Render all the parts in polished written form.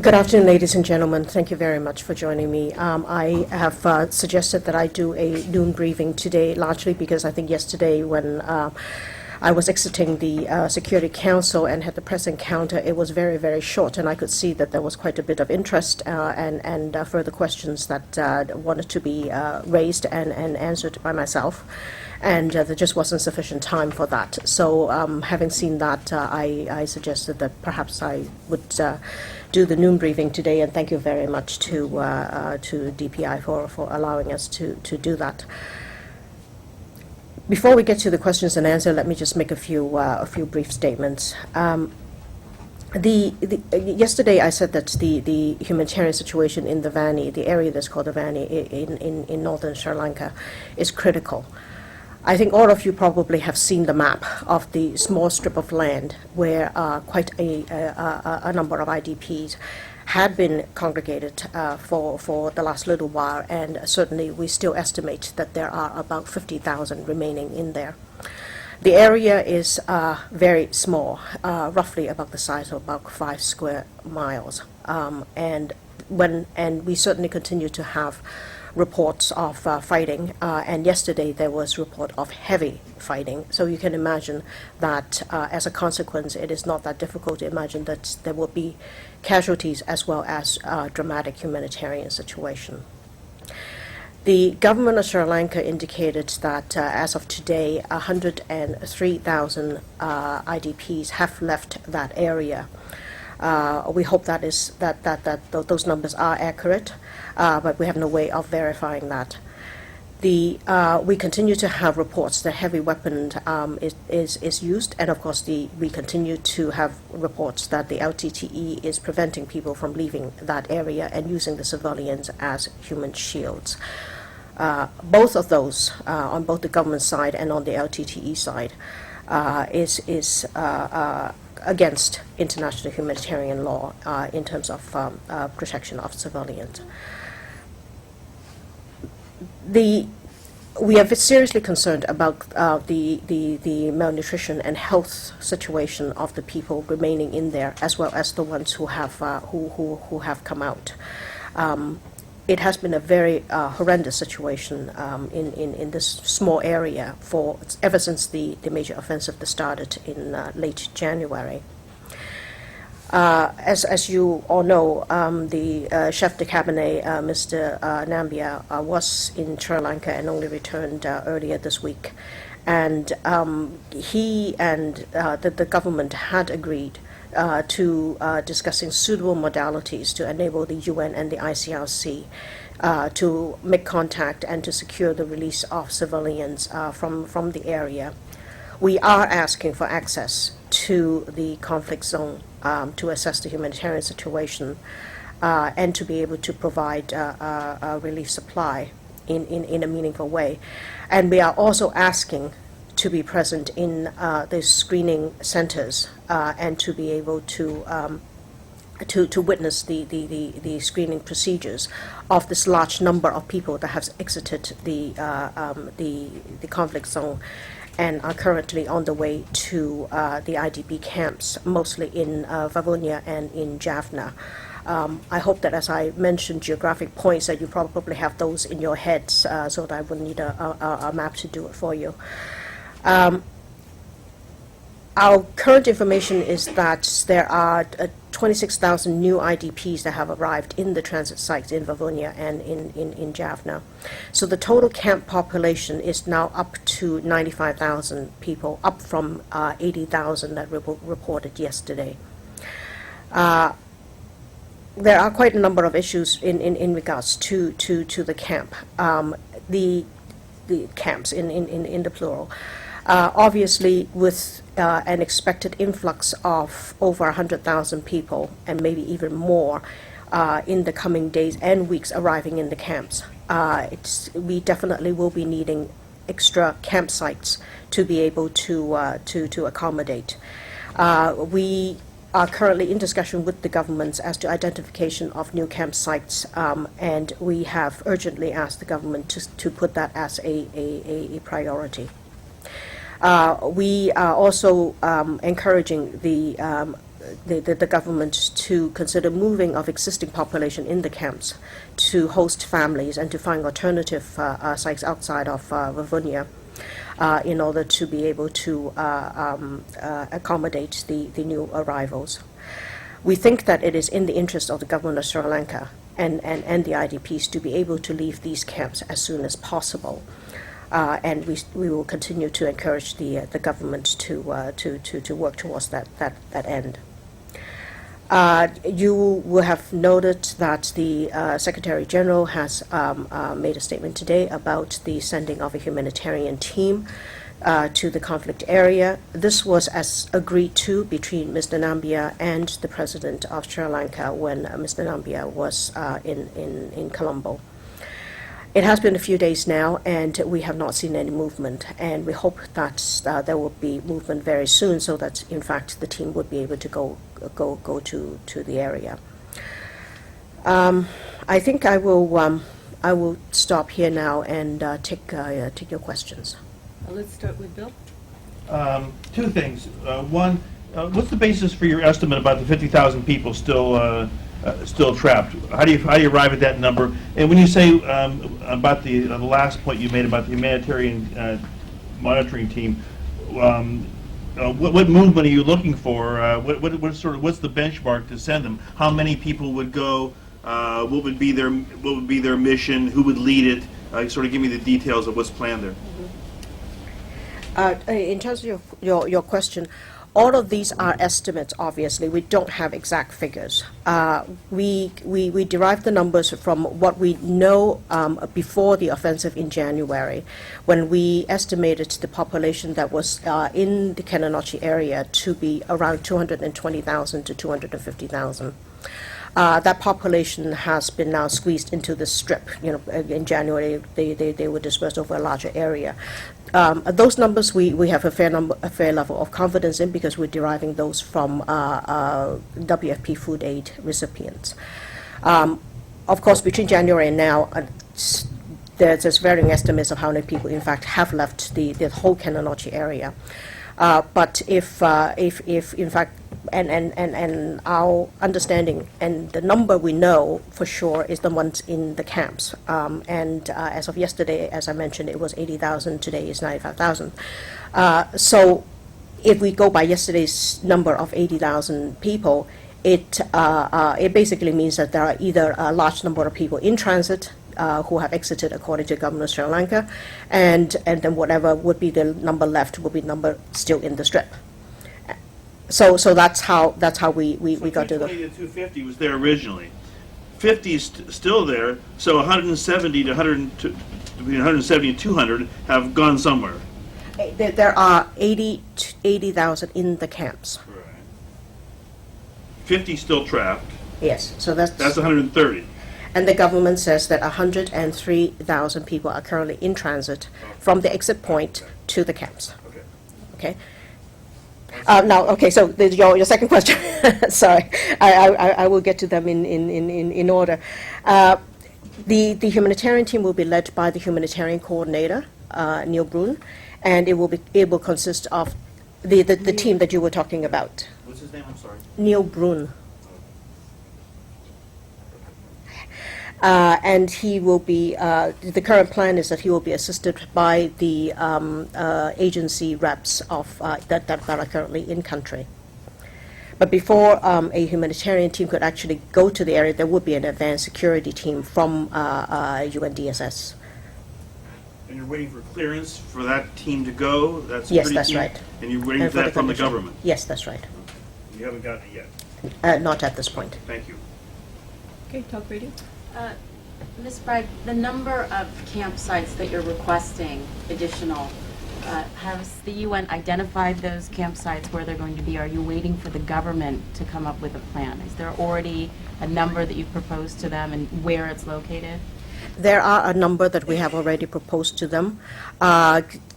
Good afternoon, ladies and gentlemen. Thank you very much for joining me. I have suggested that I do a noon briefing today, largely because I think yesterday when I was exiting the Security Council and had the press encounter, it was very, very short, and I could see that there was quite a bit of interest and further questions that wanted to be raised and answered by myself. And there just wasn't sufficient time for that. So having seen that, I suggested that perhaps I would do the noon briefing today, and thank you very much to DPI for allowing us to do that. Before we get to the questions and answers, let me just make a few brief statements. Yesterday I said that the humanitarian situation in the Vani, the area that's called the Vani in northern Sri Lanka, is critical. I think all of you probably have seen the map of the small strip of land where quite a number of IDPs had been congregated for the last little while, and certainly we still estimate that there are about 50,000 remaining in there. The area is very small, roughly about the size of about 5 square miles, and we certainly continue to have reports of fighting, and yesterday there was report of heavy fighting. So you can imagine that as a consequence, it is not that difficult to imagine that there will be casualties as well as dramatic humanitarian situation. The government of Sri Lanka indicated that as of today, 103,000 IDPs have left that area. We hope that those numbers are accurate, but we have no way of verifying that. We continue to have reports that heavy weapon is used, and of course we continue to have reports that the LTTE is preventing people from leaving that area and using the civilians as human shields. Both of those, on both the government side and on the LTTE side, is against international humanitarian law in terms of protection of civilians. We are seriously concerned about the malnutrition and health situation of the people remaining in there, as well as the ones who have come out. It has been a very horrendous situation in this small area ever since the major offensive that started in late January. As you all know, the chef de cabinet, Mr. Nambia, was in Sri Lanka and only returned earlier this week. And he and the government had agreed to discussing suitable modalities to enable the UN and the ICRC to make contact and to secure the release of civilians from the area. We are asking for access to the conflict zone to assess the humanitarian situation and to be able to provide a relief supply in a meaningful way. And we are also asking to be present in the screening centers and to be able to witness the screening procedures of this large number of people that have exited the conflict zone and are currently on the way to the IDP camps, mostly in Vavonia and in Jaffna. I hope that as I mentioned geographic points that you probably have those in your heads, so that I wouldn't need a map to do it for you. Our current information is that there are 26,000 new IDPs that have arrived in the transit sites in Vavonia and in Jaffna. So the total camp population is now up to 95,000 people, up from 80,000 that reported yesterday. There are quite a number of issues in regards to the camp, the camps in the plural. Obviously, with an expected influx of over 100,000 people, and maybe even more, in the coming days and weeks arriving in the camps, we definitely will be needing extra campsites to be able to accommodate. We are currently in discussion with the governments as to identification of new campsites, and we have urgently asked the government to put that as a priority. We are also encouraging the the government to consider moving of existing population in the camps to host families and to find alternative sites outside of Livonia in order to be able to accommodate the new arrivals. We think that it is in the interest of the government of Sri Lanka and the IDPs to be able to leave these camps as soon as possible. And we will continue to encourage the government to work towards that end. You will have noted that the Secretary General has made a statement today about the sending of a humanitarian team to the conflict area. This was as agreed to between Mr. Nambiar and the President of Sri Lanka when Mr. Nambiar was in Colombo. It has been a few days now, and we have not seen any movement, and we hope that there will be movement very soon, so that in fact the team would be able to go to the area. I think I will stop here now and take your questions. Let's start with Bill. Two things. One, what's the basis for your estimate about the 50,000 people still trapped? How do you arrive at that number? And when you say about the last point you made about the humanitarian monitoring team, what movement are you looking for? What's the benchmark to send them? How many people would go? What would be their mission? Who would lead it? Sort of give me the details of what's planned there. In terms of your question, all of these are estimates, obviously. We don't have exact figures. We derive the numbers from what we know before the offensive in January, when we estimated the population that was in the Kananochi area to be around 220,000 to 250,000. That population has been now squeezed into the strip. In January, they were dispersed over a larger area. Those numbers we have a fair level of confidence in, because we're deriving those from WFP food aid recipients. Of course, between January and now, there's varying estimates of how many people, in fact, have left the whole Kananochi area. But if in fact, and our understanding and the number we know for sure is the ones in the camps. And as of yesterday, as I mentioned, it was 80,000. Today is 95,000. So if we go by yesterday's number of 80,000 people, it basically means that there are either a large number of people in transit who have exited according to the government of Sri Lanka, and then whatever would be the number left will be the number still in the strip. So that's how we got to the 250 was there originally. 50 is still there, so 170 to between 170 and 200 have gone somewhere. There are 80,000 in the camps. Right. 50 still trapped. Yes, so that's 130. And the government says that 103,000 people are currently in transit from the exit point to the camps. Okay. So your second question. Sorry, I will get to them in order. The humanitarian team will be led by the humanitarian coordinator, Neil Brun, and it will consist of the team that you were talking about. What's his name? I'm sorry. Neil Brun. And he will be, the current plan is that he will be assisted by the agency reps that are currently in country. But before a humanitarian team could actually go to the area, there would be an advanced security team from UNDSS. And you're waiting for clearance for that team to go? Yes, that's right. And you're waiting for that from the government? Yes, that's right. You haven't gotten it yet? Not at this point. Thank you. Okay, Talk Radio. Ms. Bragg, the number of campsites that you're requesting additional, has the UN identified those campsites where they're going to be? Are you waiting for the government to come up with a plan? Is there already a number that you've proposed to them and where it's located? There are a number that we have already proposed to them.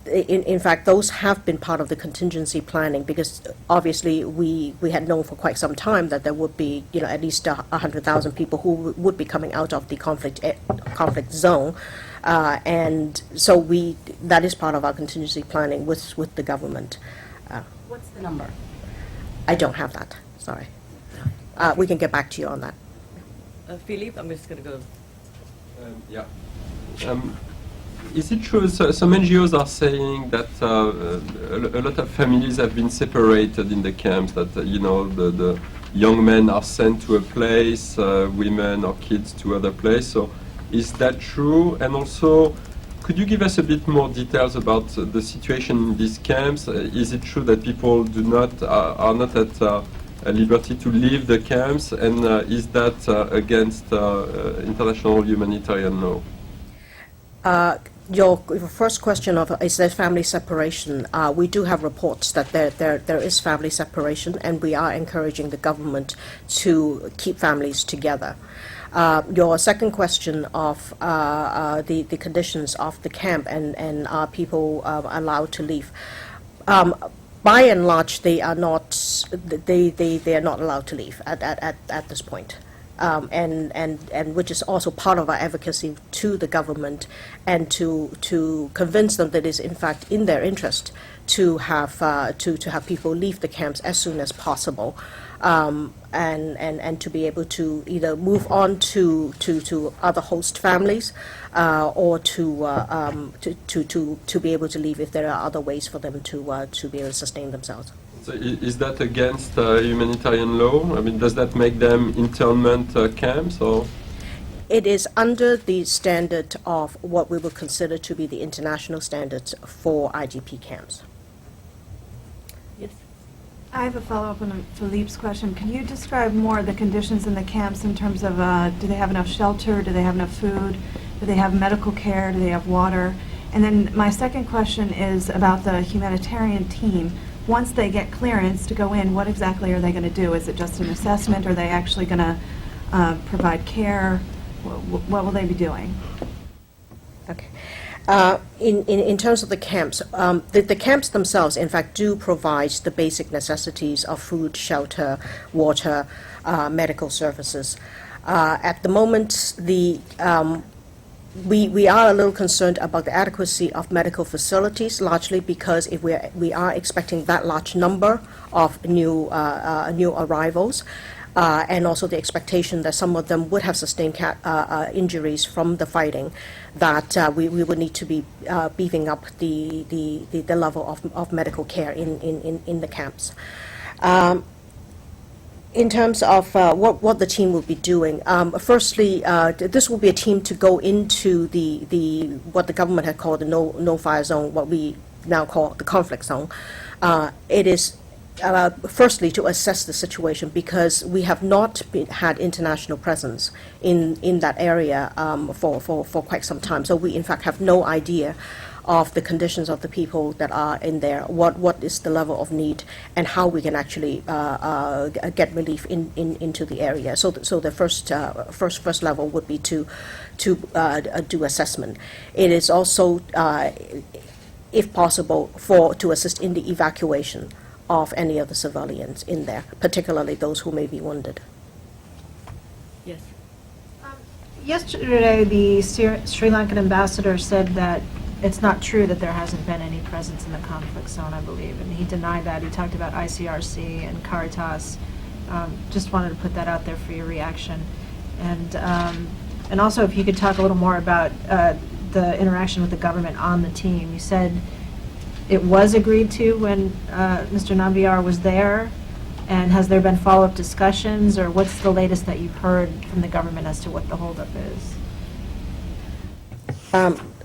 In fact, those have been part of the contingency planning, because obviously we had known for quite some time that there would be at least 100,000 people who would be coming out of the conflict zone, and so that is part of our contingency planning with the government. What's the number? I don't have that. Sorry. We can get back to you on that. Philippe, I'm just going to go. Yeah. Is it true, some NGOs are saying that a lot of families have been separated in the camps, that, the young men are sent to a place, women or kids to other place. So is that true? And also, could you give us a bit more details about the situation in these camps? Is it true that people are not at liberty to leave the camps? And is that against international humanitarian law? Your first question of is there family separation? We do have reports that there is family separation, and we are encouraging the government to keep families together. Your second question of the conditions of the camp and are people allowed to leave? By and large, they are not allowed to leave at this point. And which is also part of our advocacy to the government, and to convince them that it is in fact in their interest to have people leave the camps as soon as possible, and to be able to either move on to other host families, or to be able to leave if there are other ways for them to be able to sustain themselves. So is that against humanitarian law? I mean, does that make them internment camps, or? It is under the standard of what we would consider to be the international standards for IDP camps. Yes. I have a follow-up on Philippe's question. Can you describe more the conditions in the camps in terms of do they have enough shelter, do they have enough food, do they have medical care, do they have water? And then my second question is about the humanitarian team. Once they get clearance to go in, what exactly are they going to do? Is it just an assessment? Are they actually going to provide care? What will they be doing? Okay. In terms of the camps, the camps themselves, in fact, do provide the basic necessities of food, shelter, water, medical services. At the moment, we are a little concerned about the adequacy of medical facilities, largely because if we are expecting that large number of new arrivals, and also the expectation that some of them would have sustained injuries from the fighting, that we would need to be beefing up the level of medical care in the camps. In terms of what the team will be doing, firstly, this will be a team to go into the what the government had called the no-fire zone, what we now call the conflict zone. It is firstly to assess the situation, because we have not had international presence in that area for quite some time. So we in fact have no idea of the conditions of the people that are in there, what is the level of need, and how we can actually get relief into the area. So the first level would be to do assessment. It is also, if possible, to assist in the evacuation of any of the civilians in there, particularly those who may be wounded. Yes. Yesterday, the Sri Lankan ambassador said that it's not true that there hasn't been any presence in the conflict zone, I believe, and he denied that. He talked about ICRC and Caritas. Just wanted to put that out there for your reaction. And also, if you could talk a little more about the interaction with the government on the team. You said it was agreed to when Mr. Nambiar was there, and has there been follow-up discussions, or what's the latest that you've heard from the government as to what the holdup is?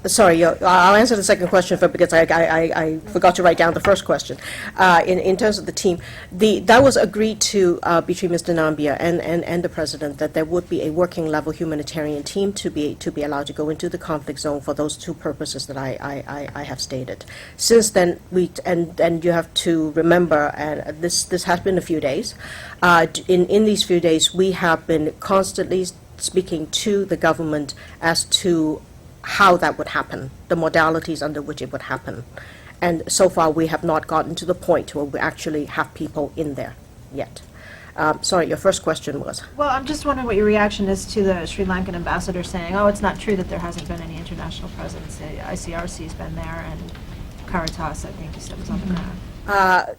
Sorry, I'll answer the second question first, because I forgot to write down the first question. In terms of the team, that was agreed to between Mr. Nambiar and the President, that there would be a working level humanitarian team to be allowed to go into the conflict zone for those two purposes that I have stated. Since then, and you have to remember, and this has been a few days. In these few days, we have been constantly speaking to the government as to how that would happen, the modalities under which it would happen. And so far, we have not gotten to the point where we actually have people in there yet. Sorry, your first question was? Well, I'm just wondering what your reaction is to the Sri Lankan ambassador saying, oh, it's not true that there hasn't been any international presence. ICRC's been there, and Caritas, I think, was on the ground.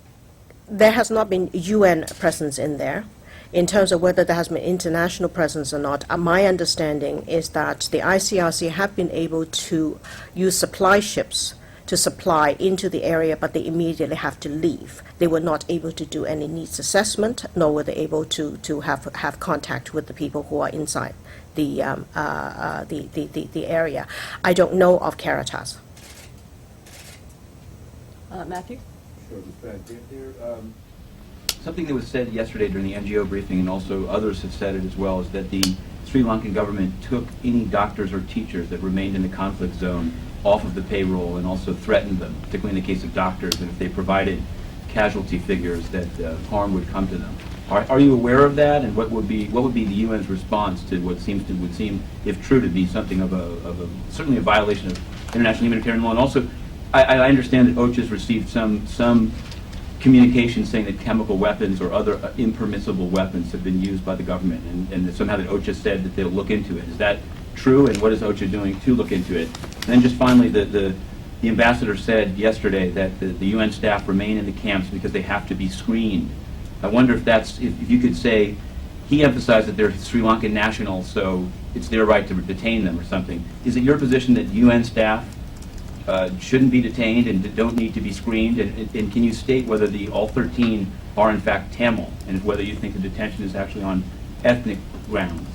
There has not been UN presence in there. In terms of whether there has been international presence or not, my understanding is that the ICRC have been able to use supply ships to supply into the area, but they immediately have to leave. They were not able to do any needs assessment, nor were they able to have contact with the people who are inside the area. I don't know of Caritas. Matthew? Sure, Ms. Bragg. Something that was said yesterday during the NGO briefing, and also others have said it as well, is that the Sri Lankan government took any doctors or teachers that remained in the conflict zone off of the payroll and also threatened them, particularly in the case of doctors, and if they provided casualty figures that harm would come to them. Are you aware of that, and what would be the UN's response to what would seem, if true, to be something of a certainly a violation of international humanitarian law? And also, I understand that OCHA has received some communication saying that chemical weapons or other impermissible weapons have been used by the government, and somehow that OCHA said that they'll look into it. Is that true, and what is OCHA doing to look into it? And then just finally, the ambassador said yesterday that the UN staff remain in the camps because they have to be screened. I wonder if you could say, he emphasized that they're Sri Lankan nationals, so it's their right to detain them or something. Is it your position that UN staff shouldn't be detained and don't need to be screened? And can you state whether all 13 are in fact Tamil, and whether you think the detention is actually on ethnic grounds?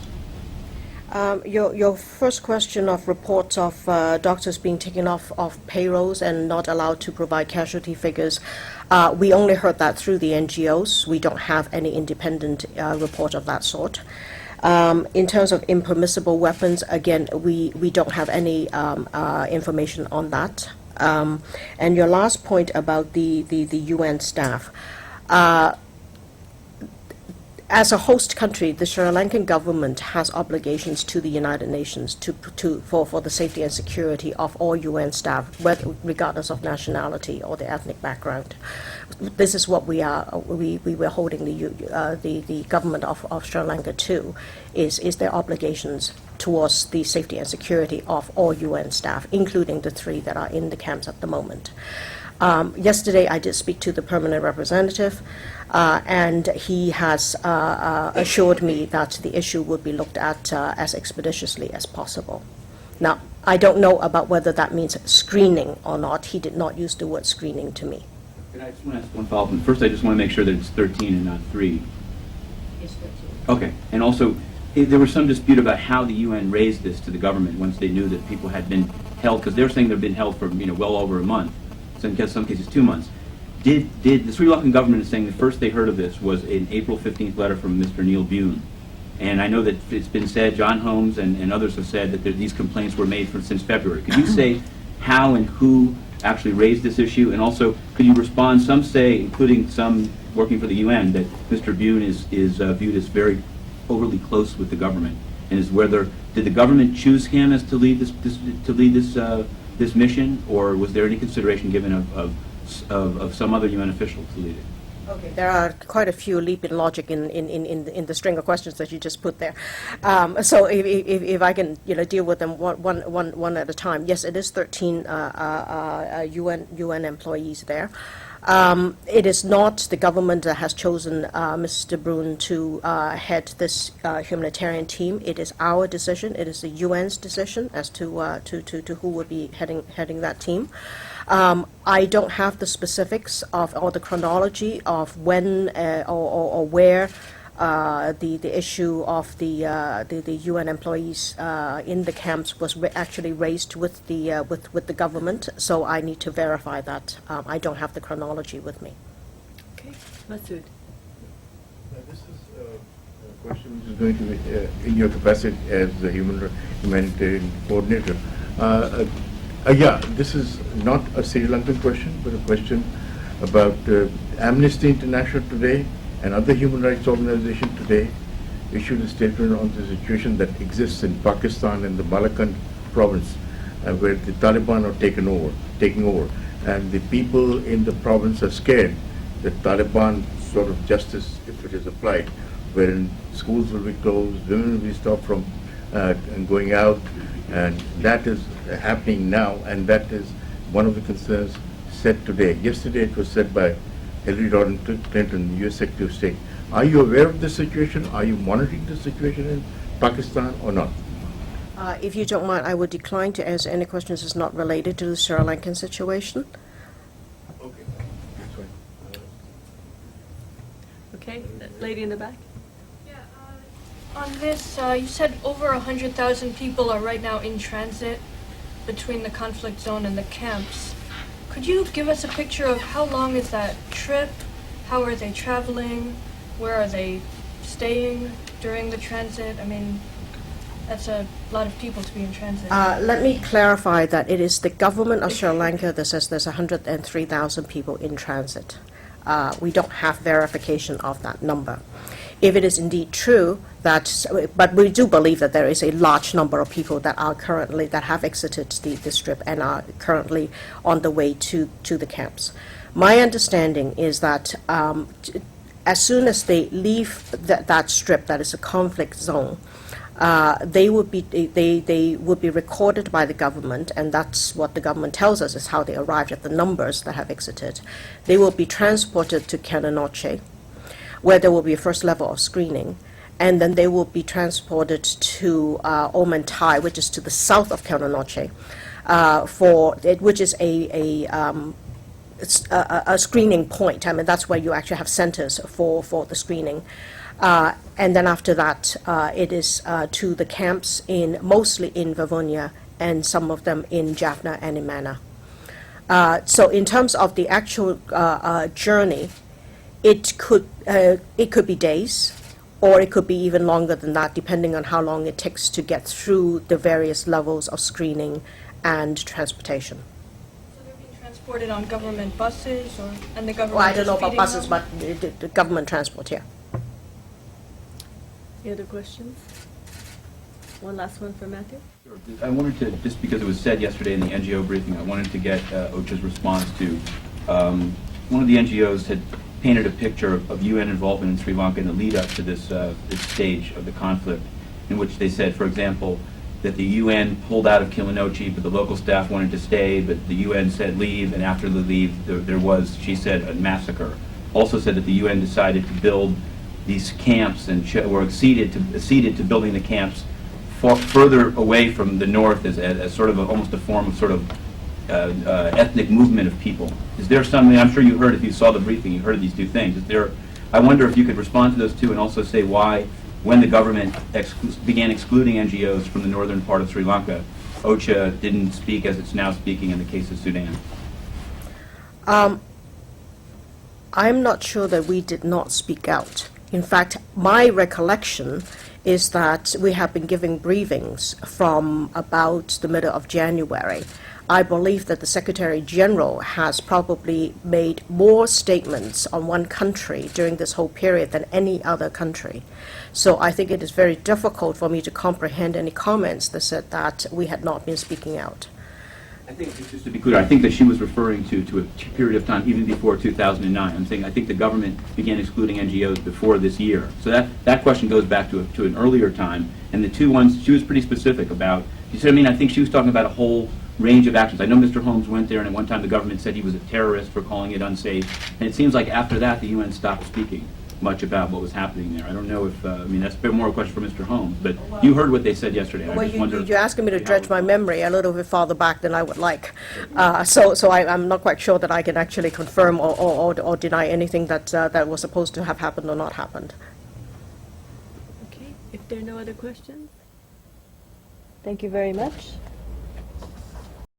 Your first question of reports of doctors being taken off payrolls and not allowed to provide casualty figures, we only heard that through the NGOs. We don't have any independent report of that sort. In terms of impermissible weapons, again, we don't have any information on that. And your last point about the UN staff. As a host country, the Sri Lankan government has obligations to the United Nations for the safety and security of all UN staff, regardless of nationality or their ethnic background. This is what we were holding the government of Sri Lanka to, is their obligations towards the safety and security of all UN staff, including the 3 that are in the camps at the moment. Yesterday, I did speak to the permanent representative, and he has assured me that the issue would be looked at as expeditiously as possible. Now, I don't know about whether that means screening or not. He did not use the word screening to me. I just want to ask one follow-up. First, I just want to make sure that it's 13 and not 3. It's 13. Okay. And also, there was some dispute about how the UN raised this to the government once they knew that people had been held, because they were saying they've been held for well over a month. In some cases 2 months. Did the Sri Lankan government is saying the first they heard of this was an April 15th letter from Mr. Neil Bune, and I know that it's been said, John Holmes and others have said that these complaints were made since February. Could you say how and who actually raised this issue, and also could you respond? Some say, including some working for the UN, that Mr. Bune is viewed as very overly close with the government, and is whether did the government choose him as to lead this mission, or was there any consideration given of some other UN official to lead it? Okay, there are quite a few leap in logic in the string of questions that you just put there. So if I can deal with them one at a time. Yes, it is 13 UN employees there. It is not the government that has chosen Mr. Brune to head this humanitarian team. It is our decision. It is the UN's decision as to who would be heading that team. I don't have the specifics or the chronology of when or where the issue of the UN employees in the camps was actually raised with the government. So I need to verify that. I don't have the chronology with me. Okay, Masood. This is a question which is going to be in your capacity as the humanitarian coordinator. Yeah, this is not a Sri Lankan question, but a question about Amnesty International today and other human rights organizations today issued a statement on the situation that exists in Pakistan and the Lankan province, where the Taliban are taking over, and the people in the province are scared that Taliban sort of justice, if it is applied, wherein schools will be closed, women will be stopped from going out, and that is happening now, and that is one of the concerns said today. Yesterday it was said by Hillary Rodham Clinton, the U.S. Secretary of State. Are you aware of the situation? Are you monitoring the situation in Pakistan or not? If you don't mind, I would decline to answer any questions that's not related to the Sri Lankan situation. Okay, that's fine. Okay, lady in the back. Yeah, on this, you said over 100,000 people are right now in transit between the conflict zone and the camps. Could you give us a picture of how long is that trip? How are they traveling? Where are they staying during the transit? I mean, that's a lot of people to be in transit. Let me clarify that it is the government of Sri Lanka that says there's 103,000 people in transit. We don't have verification of that number. If it is indeed true that, but we do believe that there is a large number of people that are currently, that have exited the strip and are currently on the way to the camps. My understanding is that as soon as they leave that strip, that is a conflict zone, they would be recorded by the government, and that's what the government tells us is how they arrived at the numbers that have exited. They will be transported to Kananoche, where there will be a first level of screening, and then they will be transported to Omantai, which is to the south of Kananoche, which is a screening point. I mean, that's where you actually have centers for the screening. And then after that, it is to the camps mostly in Vavonia, and some of them in Jaffna and in Mana. So in terms of the actual journey, it could be days, or it could be even longer than that, depending on how long it takes to get through the various levels of screening and transportation. So they're being transported on government buses, and the government Well, I don't is know about feeding buses, them? but the government transport, yeah. Any other questions? One last one for Matthew. I wanted to, just because it was said yesterday in the NGO briefing, I wanted to get OCHA's response to, one of the NGOs had painted a picture of UN involvement in Sri Lanka in the lead up to this stage of the conflict, in which they said, for example, that the UN pulled out of Kilinochchi, but the local staff wanted to stay, but the UN said leave, and after the leave, there was, she said, a massacre. Also said that the UN decided to build these camps and were acceded to building the camps further away from the north as sort of almost a form of sort of ethnic movement of people. Is there something, I'm sure you heard, if you saw the briefing, you heard these two things. I wonder if you could respond to those two and also say why, when the government began excluding NGOs from the northern part of Sri Lanka, OCHA didn't speak as it's now speaking in the case of Sudan. I'm not sure that we did not speak out. In fact, my recollection is that we have been giving briefings from about the middle of January. I believe that the Secretary General has probably made more statements on one country during this whole period than any other country. So I think it is very difficult for me to comprehend any comments that said that we had not been speaking out. I think, just to be clear, I think that she was referring to a period of time even before 2009. I'm saying I think the government began excluding NGOs before this year. So that question goes back to an earlier time. And the two ones, she was pretty specific about, she said, I think she was talking about a whole range of actions. I know Mr. Holmes went there, and at one time the government said he was a terrorist for calling it unsafe. And it seems like after that the UN stopped speaking much about what was happening there. I don't know if, that's a bit more a question for Mr. Holmes, but you heard what they said yesterday. I Well, just wonder you're asking me to dredge my memory a little bit farther back than I would like. So I'm not quite sure that I can actually confirm or deny anything that was supposed to have happened or not happened. Okay, if there are no other questions, thank you very much.